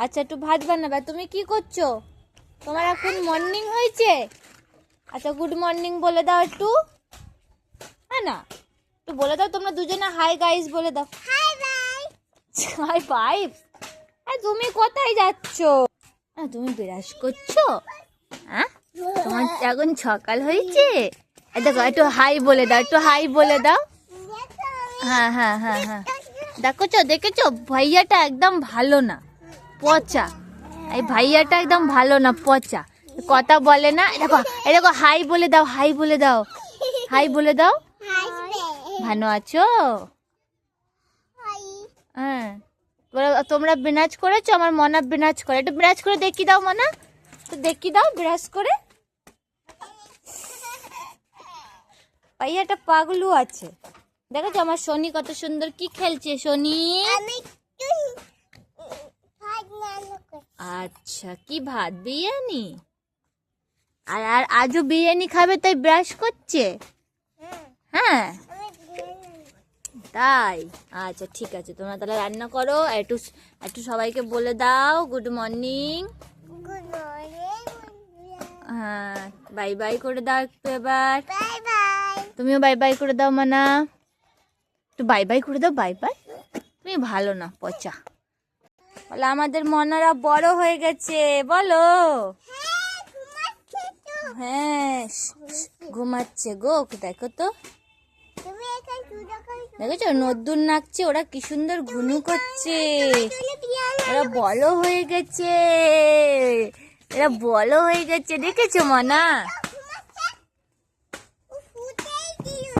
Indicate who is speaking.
Speaker 1: আচ্ছা একটু ভাত বানাবে। তুমি কি করছো? তোমার এখন মর্নিং হয়েছে? আচ্ছা গুড মর্নিং বলে দাও একটু। হ্যাঁ না, একটু বলে দাও। তোমরা দুজনে হাই গাইস বলে দাও। High by. তুমি কোথায় যাচ্ছো? তুমি বিরাজ করছো? হ্যাঁ, তোমার এখন সকাল হয়েছে। দেখো একটু হাই বলে দাও, একটু হাই বলে দাও। হ্যাঁ হ্যাঁ হ্যাঁ হ্যাঁ, দেখেছো ভাইয়াটা একদম ভালো না, পচা। এই ভাইয়াটা একদম ভালো না, পচা, কথা বলে না। দেখো দেখো, হাই বলে দাও, হাই বলে দাও, হাই বলে দাও। ভালো আছো? হ্যাঁ, তোমরা বিরাজ করেছো? আমার মনা বিরাজ করে, একটু বিরাজ করে দেখি দাও মনা, তো দেখি দাও বিরাজ করে। ভাইয়াটা পাগলু আছে। দেখেছো আমার সোনি কত সুন্দর কি খেলছে। সোনি আচ্ছা, কি ভাত বিরিয়ানি? আর আর আজও বিরিয়ানি খাবে তাই ব্রাশ করছে? হ্যাঁ তাই, আচ্ছা ঠিক আছে। তোমরা তাহলে রান্না করো, একটু একটু সবাইকে বলে দাও গুড মর্নিং। হ্যাঁ, বাই বাই করে দাও একটু এবার। তুমিও বাই বাই করে দাও মানা, একটু বাই বাই করে দাও। Bye bye. তুমি ভালো না, পচা। বলো আমাদের মনারা বড় হয়ে গেছে, বলো। হ্যাঁ ঘুমাচ্ছে গো, দেখো তো, দেখেছো নদ্দুর নাচছে, ওরা কি সুন্দর ঘুনু করছে। ওরা বড় হয়ে গেছে, এরা বড় হয়ে গেছে, দেখেছো মনা?